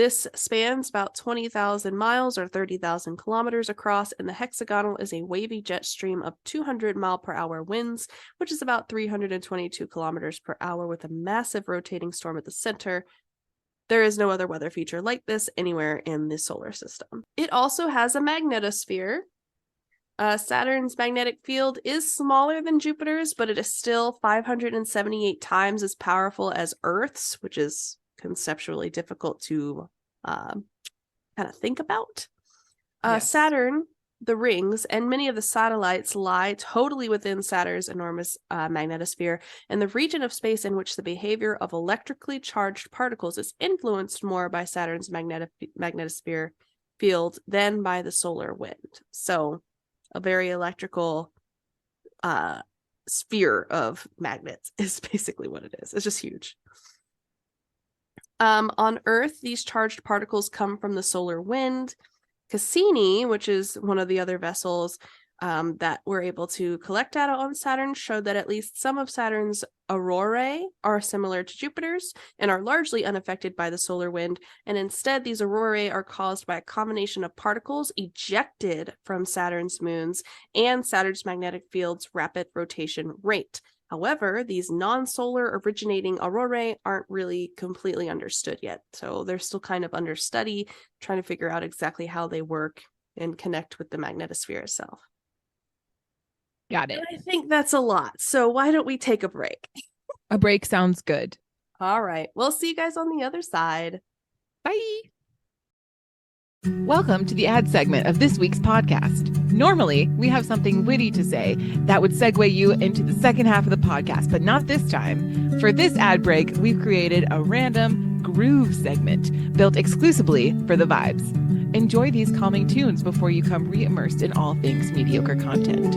Speaker 1: This spans about 20,000 miles or 30,000 kilometers across, and the hexagonal is a wavy jet stream of 200 mile per hour winds, which is about 322 kilometers per hour, with a massive rotating storm at the center. There is no other weather feature like this anywhere in the solar system. It also has a magnetosphere. Saturn's magnetic field is smaller than Jupiter's, but it is still 578 times as powerful as Earth's, which is conceptually difficult to kind of think about.
Speaker 2: Yes.
Speaker 1: Saturn, the rings, and many of the satellites lie totally within Saturn's enormous magnetosphere, and the region of space in which the behavior of electrically charged particles is influenced more by Saturn's magnetosphere field than by the solar wind. So, a very electrical sphere of magnets is basically what it is. It's just huge. On Earth, these charged particles come from the solar wind. Cassini, which is one of the other vessels that were able to collect data on Saturn, showed that at least some of Saturn's aurorae are similar to Jupiter's and are largely unaffected by the solar wind. And instead, these aurorae are caused by a combination of particles ejected from Saturn's moons and Saturn's magnetic field's rapid rotation rate. However, these non-solar originating aurorae aren't really completely understood yet. So they're still kind of under study, trying to figure out exactly how they work and connect with the magnetosphere itself.
Speaker 2: Got it.
Speaker 1: And I think that's a lot. So why don't we take a break?
Speaker 2: A break sounds good.
Speaker 1: All right. We'll see you guys on the other side.
Speaker 2: Bye. Welcome to the ad segment of this week's podcast. Normally, we have something witty to say that would segue you into the second half of the podcast, but not this time. For this ad break, we've created a random groove segment built exclusively for the vibes. Enjoy these calming tunes before you come re-immersed in all things mediocre content.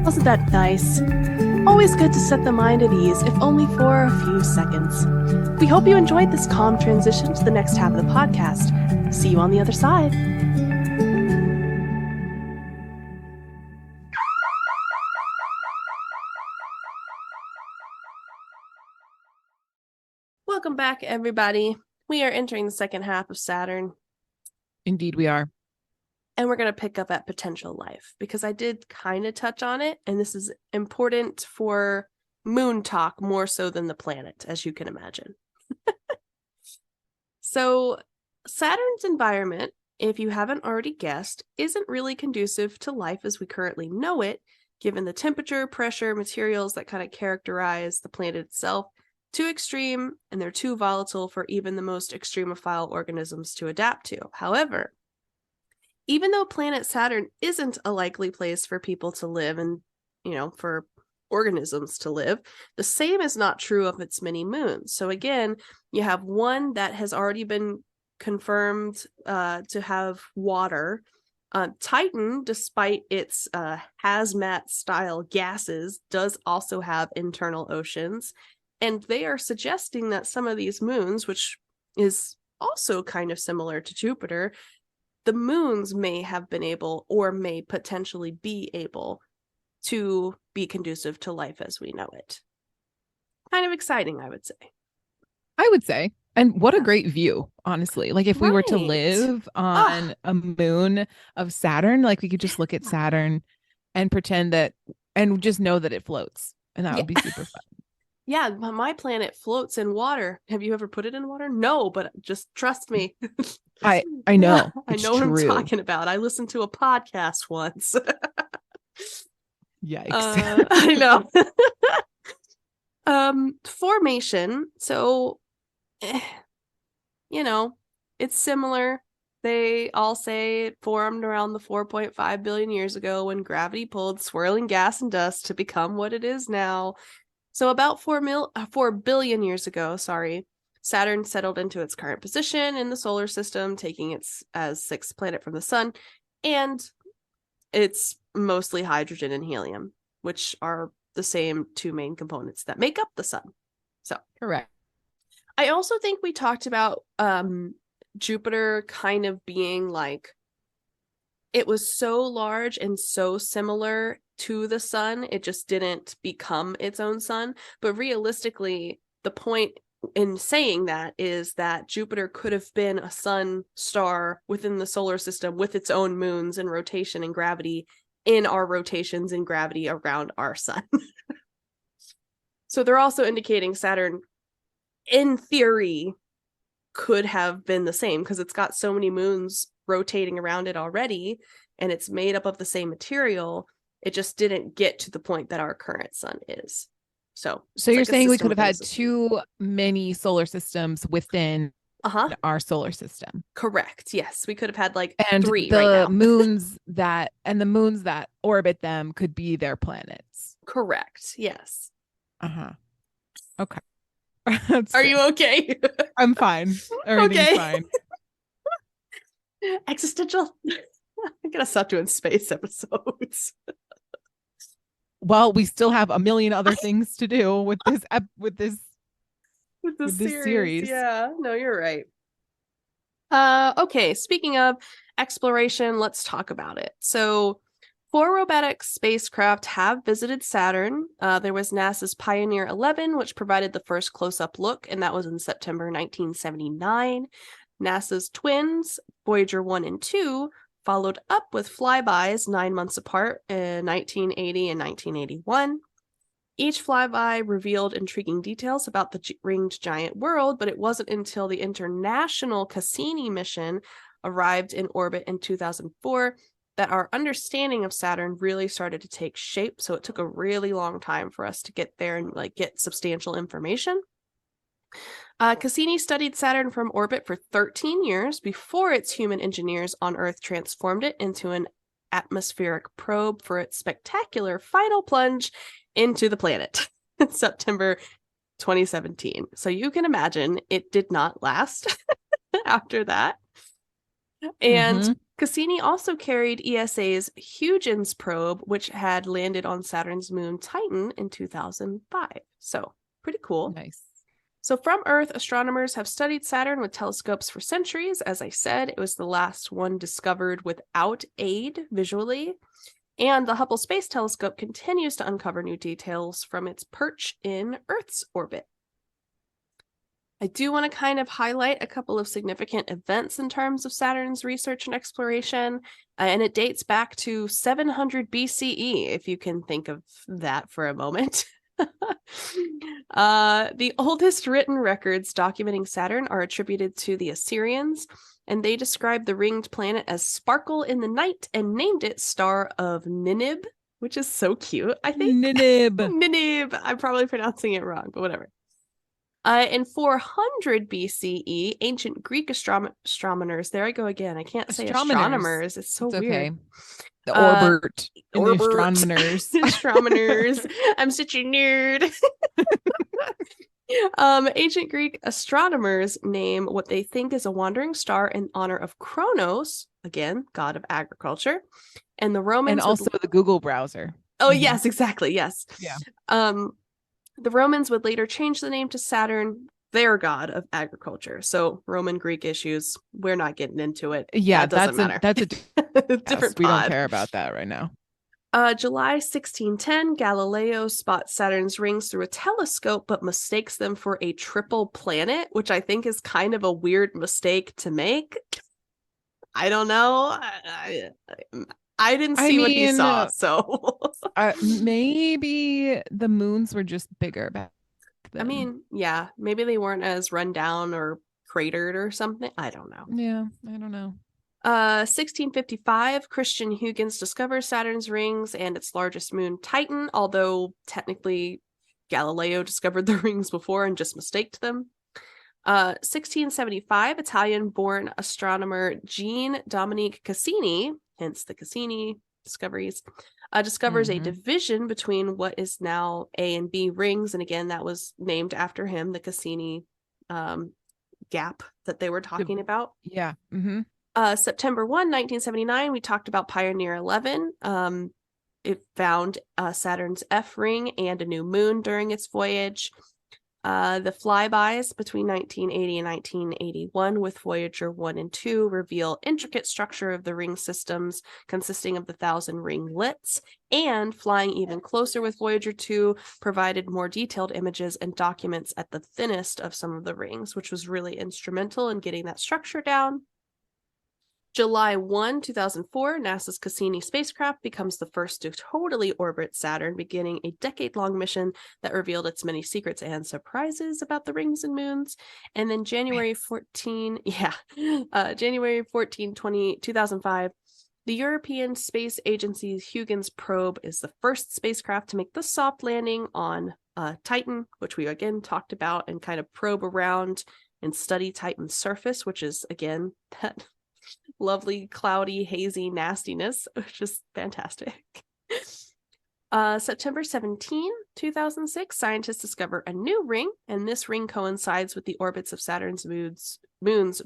Speaker 1: Wasn't that nice? Always good to set the mind at ease, if only for a few seconds. We hope you enjoyed this calm transition to the next half of the podcast. See you on the other side. Welcome back, everybody. We are entering the second half of Saturn.
Speaker 2: Indeed, we are.
Speaker 1: And we're going to pick up at potential life because I did kind of touch on it. And this is important for moon talk more so than the planet, as you can imagine. So Saturn's environment, if you haven't already guessed, isn't really conducive to life as we currently know it, given the temperature, pressure, materials that kind of characterize the planet itself. Too extreme, and they're too volatile for even the most extremophile organisms to adapt to. However, even though planet Saturn isn't a likely place for people to live and, for organisms to live, the same is not true of its many moons. So again, you have one that has already been confirmed to have water. Titan, despite its hazmat-style gases, does also have internal oceans. And they are suggesting that some of these moons, which is also kind of similar to Jupiter, the moons may have been able or may potentially be able to be conducive to life as we know it. Kind of exciting, I would say.
Speaker 2: I would say. And what a great view, honestly. Like if we were to
Speaker 1: Right.
Speaker 2: live on a moon of Saturn, like we could just look at Saturn and pretend that and just know that it floats. And that would be super fun.
Speaker 1: Yeah, my planet floats in water. Have you ever put it in water? No, but just trust me.
Speaker 2: I know.
Speaker 1: I know what I'm talking about. I listened to a podcast once.
Speaker 2: Yikes.
Speaker 1: I know. Formation. So, it's similar. They all say it formed around the 4.5 billion years ago when gravity pulled swirling gas and dust to become what it is now. So about 4 billion years ago, Saturn settled into its current position in the solar system, taking its as sixth planet from the sun, and it's mostly hydrogen and helium, which are the same two main components that make up the sun. So
Speaker 2: correct.
Speaker 1: I also think we talked about Jupiter kind of being like, it was so large and so similar to the sun, it just didn't become its own sun. But realistically, the point in saying that is that Jupiter could have been a sun star within the solar system with its own moons and rotation and gravity in our rotations and gravity around our sun. So they're also indicating Saturn, in theory, could have been the same because it's got so many moons rotating around it already, and it's made up of the same material. It just didn't get to the point that our current sun is. So
Speaker 2: you're
Speaker 1: like
Speaker 2: saying we could have had too many solar systems within our solar system.
Speaker 1: Correct. Yes, we could have had like
Speaker 2: and
Speaker 1: 3
Speaker 2: the
Speaker 1: right now.
Speaker 2: moons that orbit them could be their planets.
Speaker 1: Correct. Yes.
Speaker 2: Okay.
Speaker 1: Are you okay?
Speaker 2: I'm fine. Everything's fine.
Speaker 1: Existential. I'm gonna stop doing space episodes.
Speaker 2: Well, we still have a million other things to do with this series.
Speaker 1: Yeah, no, you're right. Okay, speaking of exploration, let's talk about it. So 4 robotic spacecraft have visited Saturn. There was NASA's Pioneer 11, which provided the first close-up look, and that was in September 1979. NASA's twins, Voyager 1 and 2, followed up with flybys 9 months apart in 1980 and 1981. Each flyby revealed intriguing details about the ringed giant world, but it wasn't until the International Cassini mission arrived in orbit in 2004 that our understanding of Saturn really started to take shape. So it took a really long time for us to get there and like get substantial information. Cassini studied Saturn from orbit for 13 years before its human engineers on Earth transformed it into an atmospheric probe for its spectacular final plunge into the planet in September 2017. So you can imagine it did not last after that. And Cassini also carried ESA's Huygens probe, which had landed on Saturn's moon Titan in 2005. So pretty cool.
Speaker 2: Nice.
Speaker 1: So from Earth, astronomers have studied Saturn with telescopes for centuries. As I said, it was the last one discovered without aid visually. And the Hubble Space Telescope continues to uncover new details from its perch in Earth's orbit. I do want to kind of highlight a couple of significant events in terms of Saturn's research and exploration, and it dates back to 700 BCE, if you can think of that for a moment. The oldest written records documenting Saturn are attributed to the Assyrians, and they described the ringed planet as sparkle in the night and named it Star of Ninib, which is so cute, I think. Ninib. I'm probably pronouncing it wrong, but whatever. In 400 BCE, ancient Greek astronomers, there I go again, I can't say astronomers, it's so weird. Okay.
Speaker 2: The Orbert. The astronomers.
Speaker 1: Astronomers. I'm such a nerd. Ancient Greek astronomers name what they think is a wandering star in honor of Kronos, again, god of agriculture, and the Romans.
Speaker 2: And also the Google browser.
Speaker 1: Oh, yes, exactly. Yes.
Speaker 2: Yeah.
Speaker 1: The Romans would later change the name to Saturn, their god of agriculture. So Roman Greek issues, we're not getting into it.
Speaker 2: Yeah,
Speaker 1: that doesn't matter.
Speaker 2: That's a
Speaker 1: different.
Speaker 2: We don't care about that right now.
Speaker 1: July 1610, Galileo spots Saturn's rings through a telescope, but mistakes them for a triple planet, which I think is kind of a weird mistake to make. I don't know. I didn't see what he saw, so
Speaker 2: maybe the moons were just bigger back then.
Speaker 1: I mean, yeah, maybe they weren't as run down or cratered or something. I don't know.
Speaker 2: Yeah, I don't know.
Speaker 1: 1655, Christian Huygens discovers Saturn's rings and its largest moon, Titan, although technically Galileo discovered the rings before and just mistaked them. 1675, Italian-born astronomer Jean Dominique Cassini, hence the Cassini discoveries, discovers a division between what is now A and B rings, and again, that was named after him, the Cassini gap that they were talking about.
Speaker 2: Yeah.
Speaker 1: September 1, 1979, we talked about Pioneer 11. it found Saturn's F ring and a new moon during its voyage. The flybys between 1980 and 1981 with Voyager 1 and 2 reveal intricate structure of the ring systems consisting of the 1,000 ringlets, and flying even closer with Voyager 2 provided more detailed images and documents at the thinnest of some of the rings, which was really instrumental in getting that structure down. July 1, 2004, NASA's Cassini spacecraft becomes the first to totally orbit Saturn, beginning a decade-long mission that revealed its many secrets and surprises about the rings and moons. And then January 14, 2005, the European Space Agency's Huygens probe is the first spacecraft to make the soft landing on Titan, which we again talked about, and kind of probe around and study Titan's surface, which is, again, that lovely, cloudy, hazy nastiness, which is fantastic. September 17, 2006, scientists discover a new ring, and this ring coincides with the orbits of Saturn's moons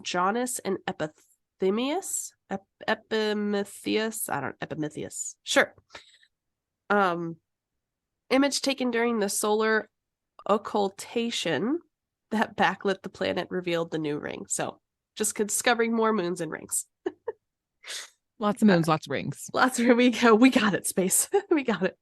Speaker 1: Janus and Epimetheus. Epimetheus. Sure. Image taken during the solar occultation that backlit the planet revealed the new ring. So just discovering more moons and rings.
Speaker 2: Lots of moons, lots of rings.
Speaker 1: We got it, space. We got it.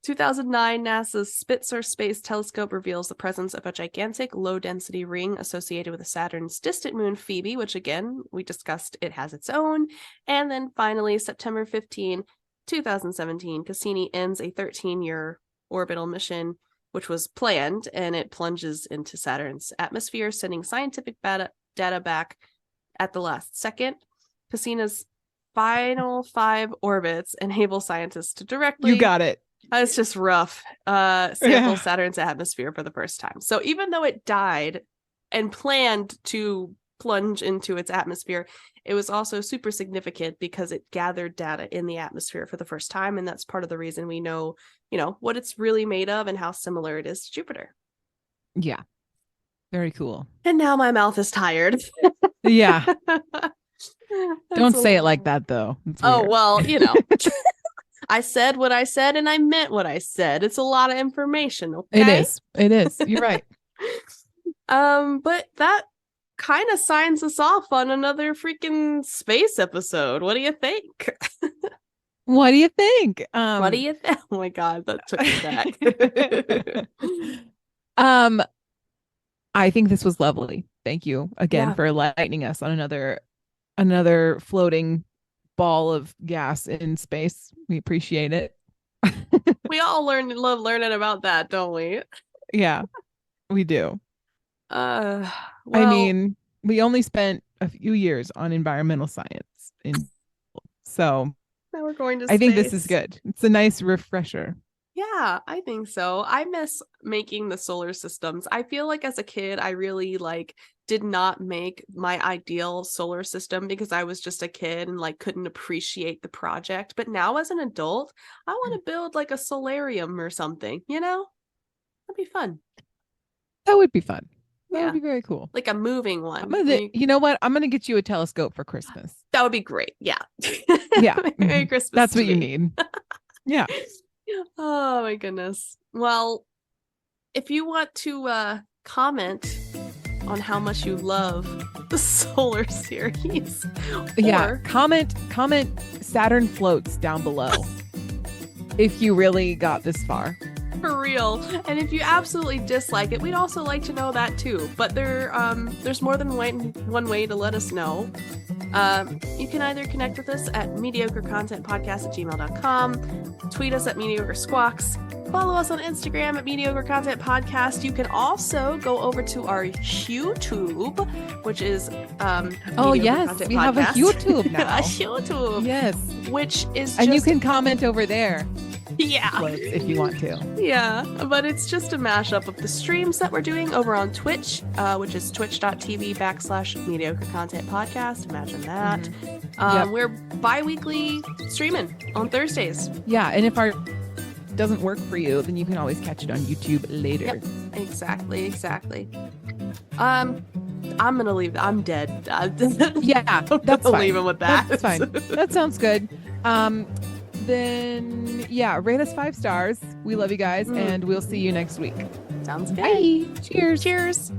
Speaker 1: 2009, NASA's Spitzer Space Telescope reveals the presence of a gigantic low-density ring associated with Saturn's distant moon Phoebe, which again, we discussed it has its own. And then finally, September 15, 2017, Cassini ends a 13-year orbital mission, which was planned, and it plunges into Saturn's atmosphere, sending scientific data back at the last second. Cassini's final 5 orbits enable scientists to directly...
Speaker 2: You got it.
Speaker 1: It's just rough. Sample Saturn's atmosphere for the first time. So even though it died and planned to plunge into its atmosphere, it was also super significant because it gathered data in the atmosphere for the first time. And that's part of the reason we know, what it's really made of and how similar it is to Jupiter.
Speaker 2: Yeah. Very cool.
Speaker 1: And now my mouth is tired.
Speaker 2: Yeah. Don't say it like that, though.
Speaker 1: Oh, well, I said what I said and I meant what I said. It's a lot of information, okay?
Speaker 2: It is. You're right.
Speaker 1: But that kind of signs us off on another freaking space episode. What do you think?
Speaker 2: What do you think?
Speaker 1: What do you think? Oh my God, that took me back.
Speaker 2: I think this was lovely. Thank you again for enlightening us on another floating ball of gas in space. We appreciate it.
Speaker 1: We all love learning about that, don't we?
Speaker 2: Yeah, we do.
Speaker 1: Well,
Speaker 2: I mean, we only spent a few years on environmental science, so
Speaker 1: now we're going to
Speaker 2: space. I think this
Speaker 1: is
Speaker 2: good. It's a nice refresher.
Speaker 1: Yeah, I think so. I miss making the solar systems. I feel like as a kid, I really did not make my ideal solar system because I was just a kid and couldn't appreciate the project. But now as an adult, I want to build a solarium or something, That'd be fun.
Speaker 2: That would be fun. That would be very cool.
Speaker 1: Like a moving one.
Speaker 2: You know what? I'm going to get you a telescope for Christmas.
Speaker 1: That would be great. Yeah.
Speaker 2: Yeah.
Speaker 1: Merry Christmas.
Speaker 2: That's what you need. Yeah.
Speaker 1: Oh my goodness. Well, if you want to comment on how much you love the solar series,
Speaker 2: comment Saturn floats down below if you really got this far.
Speaker 1: For real. And if you absolutely dislike it, we'd also like to know that too. But there's more than one way to let us know. You can either connect with us at mediocrecontentpodcast@gmail.com, tweet us at mediocresquawks, follow us on Instagram at mediocrecontentpodcast. You can also go over to our YouTube, which is
Speaker 2: yes, we have a YouTube now.
Speaker 1: A YouTube.
Speaker 2: Yes.
Speaker 1: Which is
Speaker 2: and you can comment over there.
Speaker 1: Yeah.
Speaker 2: If you want to.
Speaker 1: Yeah, but it's just a mashup of the streams that we're doing over on Twitch, which is twitch.tv/mediocre content podcast. Imagine that.
Speaker 2: Mm-hmm.
Speaker 1: We're bi-weekly streaming on Thursdays.
Speaker 2: Yeah, and if our doesn't work for you, then you can always catch it on YouTube later.
Speaker 1: Yep, exactly. I'm gonna leave. I'm dead.
Speaker 2: Yeah, that's fine.
Speaker 1: Leave him with that.
Speaker 2: That's fine. That sounds good. then yeah, rate us 5 stars. We love you guys, and we'll see you next week.
Speaker 1: Sounds good.
Speaker 2: Bye. Cheers.
Speaker 1: Cheers.